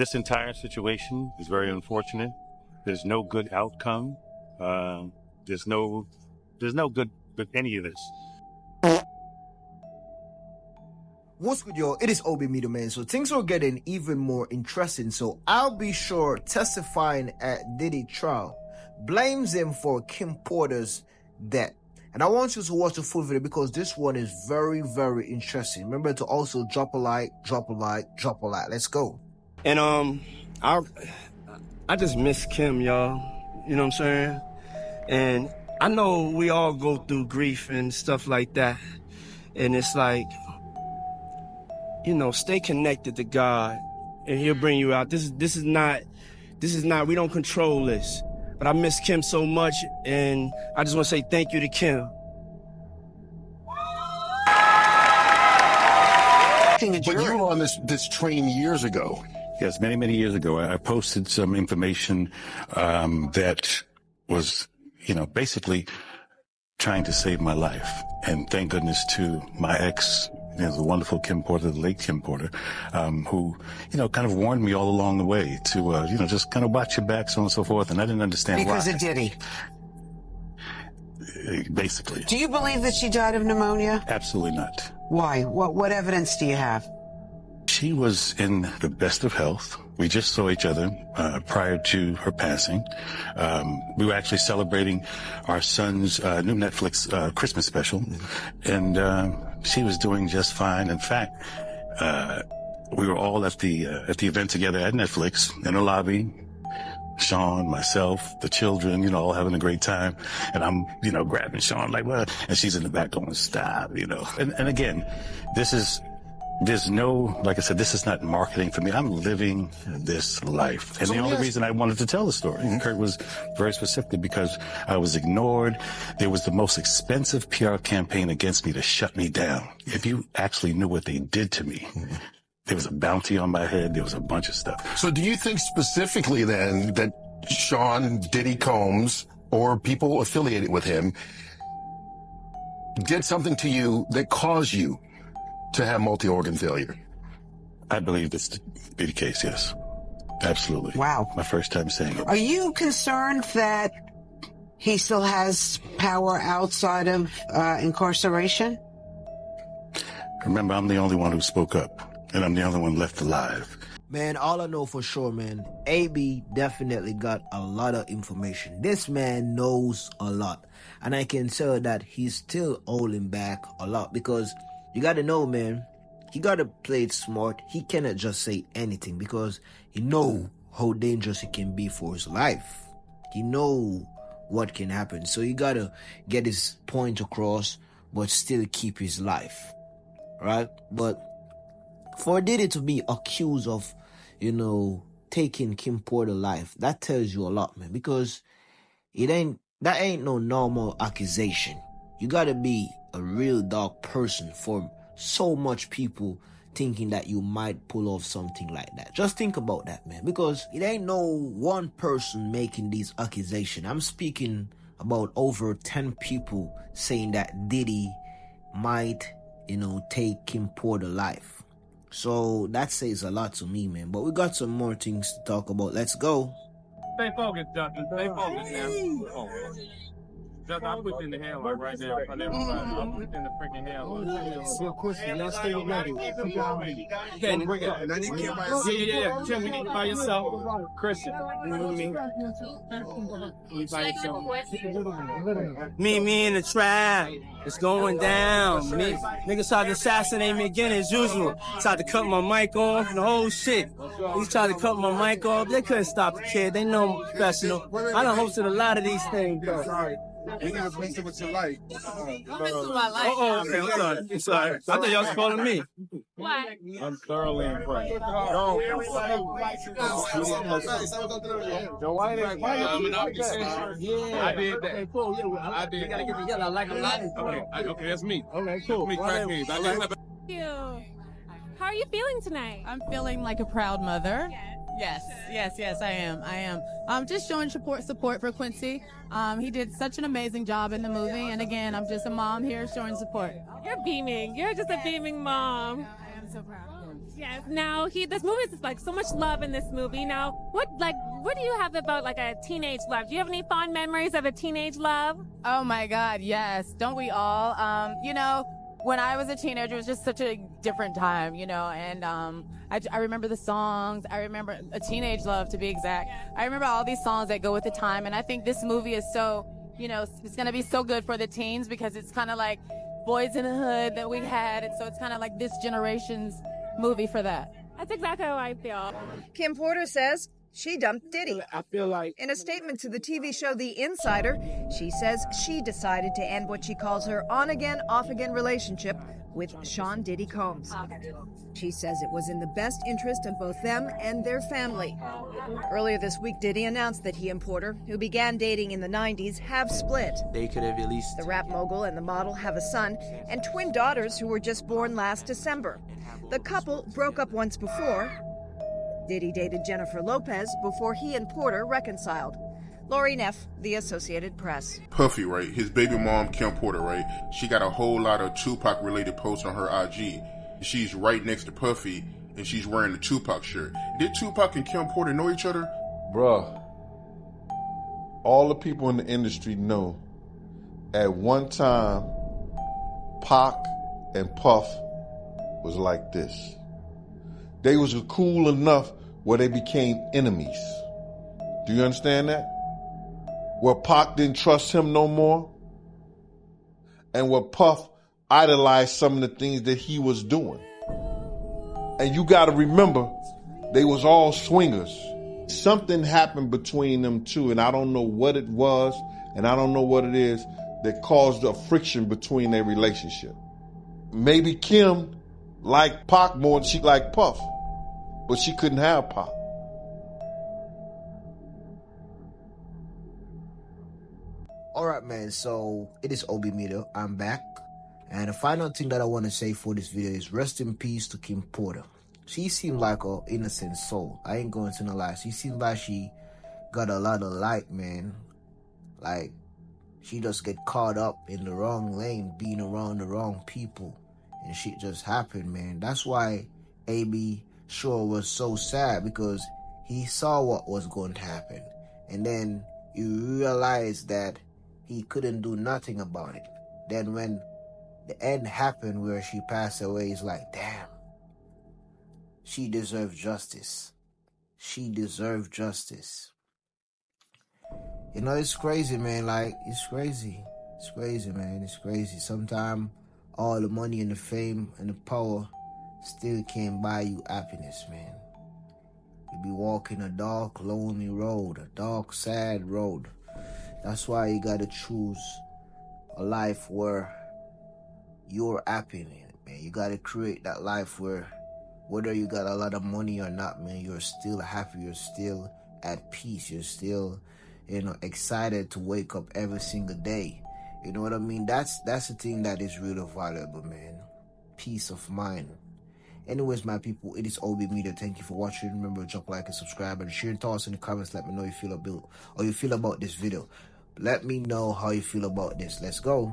This entire situation is very unfortunate. There's no good outcome. There's no good with any of this. What's good, y'all? It is Obi Media, man. So things are getting even more interesting. So I'll be sure testifying at Diddy trial blames him for Kim Porter's death. And I want you to watch the full video because this one is very, very interesting. Remember to also drop a like, drop a like, drop a like. Let's go. And I just miss Kim, y'all. You know what I'm saying? And I know we all go through grief and stuff like that. And it's like, you know, stay connected to God and he'll bring you out. This is not, we don't control this. But I miss Kim so much, and I just want to say thank you to Kim. But you were on this train years ago. Yes, many, many years ago, I posted some information that was, basically trying to save my life. And thank goodness to my ex, the wonderful Kim Porter, the late Kim Porter, who, kind of warned me all along the way to, just kind of watch your back, so on and so forth. And I didn't understand why. Because of Diddy. Basically. Do you believe that she died of pneumonia? Absolutely not. Why? What evidence do you have? She was in the best of health. We just saw each other prior to her passing. We were actually celebrating our son's new Netflix Christmas special, and she was doing just fine. In fact, we were all at the event together at Netflix in the lobby. Sean, myself, the children, all having a great time. And I'm, grabbing Sean like, what? And she's in the back going, stop, And again, there's no, like I said, this is not marketing for me. I'm living this life. And the only reason I wanted to tell the story, Kurt, was very specific because I was ignored. There was the most expensive PR campaign against me to shut me down. If you actually knew what they did to me, there was a bounty on my head. There was a bunch of stuff. So do you think specifically then that Sean Diddy Combs or people affiliated with him did something to you that caused you to have multi-organ failure? I believe this to be the case, yes. Absolutely. Wow. My first time saying it. Are you concerned that he still has power outside of incarceration? Remember, I'm the only one who spoke up, and I'm the only one left alive. Man, all I know for sure, man, AB definitely got a lot of information. This man knows a lot. And I can tell that he's still holding back a lot because you got to know, man, he got to play it smart. He cannot just say anything because he know how dangerous it can be for his life. He know what can happen. So you got to get his point across, but still keep his life, right? But for Diddy to be accused of, taking Kim Porter's life, that tells you a lot, man, because that ain't no normal accusation. You got to be a real dark person for so much people thinking that you might pull off something like that. Just think about that, man, because it ain't no one person making these accusations. I'm speaking about over 10 people saying that Diddy might, take Kim Porter's life. So that says a lot to me, man. But we got some more things to talk about. Let's go. Stay focused, Justin. Stay focused now. Justin, I'll put you in the handler right now. I'll put you in the freaking handler. Question, y'all stay ready. Okay, bring it. Yeah. Tim, you need to by yourself. Christian, you know what I mean? You by yourself. Me in the trap. It's going down. Niggas tried to assassinate me again as usual. Tried to cut my mic off and the whole shit. He tried to cut my mic off. They couldn't stop the kid. They know I'm professional. I done hosted a lot of these things, though. Sorry. You can replace it with your life. I'm my life. Okay, I'm sorry. I thought y'all was calling me. Why? I'm thoroughly impressed. I did that. I did. Gotta get the yellow. I like a lot. Okay, that's me. Okay, cool. Me, crack me. Thank you. How are you feeling tonight? I'm feeling like a proud mother. Yes, I am. Just showing support for Quincy. He did such an amazing job in the movie, and again, I'm just a mom here showing support. You're beaming. You're just a beaming mom. I am so proud of him. Yes. Now this movie is like so much love in this movie. Now, what do you have about like a teenage love? Do you have any fond memories of a teenage love? Oh my God, yes. Don't we all? When I was a teenager, it was just such a different time, and I remember the songs. I remember a teenage love, to be exact. I remember all these songs that go with the time, and I think this movie is so, it's going to be so good for the teens because it's kind of like Boys in the Hood that we had, and so it's kind of like this generation's movie for that. That's exactly how I feel. Kim Porter says she dumped Diddy. I feel like In a statement to the TV show The Insider, she says she decided to end what she calls her on-again, off-again relationship with Sean Diddy Combs. She says it was in the best interest of both them and their family. Earlier this week, Diddy announced that he and Porter, who began dating in the 90s, have split. They could have at least... The rap mogul and the model have a son and twin daughters who were just born last December. The couple broke up once before. Diddy dated Jennifer Lopez before he and Porter reconciled. Lori Neff, The Associated Press. Puffy, right? His baby mom, Kim Porter, right? She got a whole lot of Tupac-related posts on her IG. She's right next to Puffy, and she's wearing the Tupac shirt. Did Tupac and Kim Porter know each other? Bruh, all the people in the industry know at one time, Pac and Puff was like this. They was cool enough where they became enemies. Do you understand that? Where Pac didn't trust him no more, and where Puff idolized some of the things that he was doing. And you gotta remember, they was all swingers. Something happened between them two, and I don't know what it was, and I don't know what it is, that caused a friction between their relationship. Maybe Kim liked Pac more than she liked Puff, but she couldn't have Pac. Alright, man, so it is Obi Meter. I'm back. And the final thing that I want to say for this video is rest in peace to Kim Porter. She seemed like an innocent soul. I ain't going to no lie. She seemed like she got a lot of light, man. Like, she just get caught up in the wrong lane, being around the wrong people. And shit just happened, man. That's why A.B. Sure was so sad, because he saw what was going to happen. And then you realize that he couldn't do nothing about it. Then when the end happened where she passed away, he's like, damn, she deserved justice. She deserved justice. You know, it's crazy, man. Like, it's crazy. It's crazy, man. It's crazy. Sometimes all the money and the fame and the power still can't buy you happiness, man. You be walking a dark, lonely road, a dark, sad road. That's why you gotta choose a life where you're happy in it, man. You gotta create that life where whether you got a lot of money or not, man, you're still happy, you're still at peace, you're still, excited to wake up every single day. You know what I mean? That's the thing that is really valuable, man. Peace of mind. Anyways, my people, it is Obi Media. Thank you for watching. Remember, drop a like and subscribe and share your thoughts in the comments. Let me know how you feel about this video. Let me know how you feel about this. Let's go.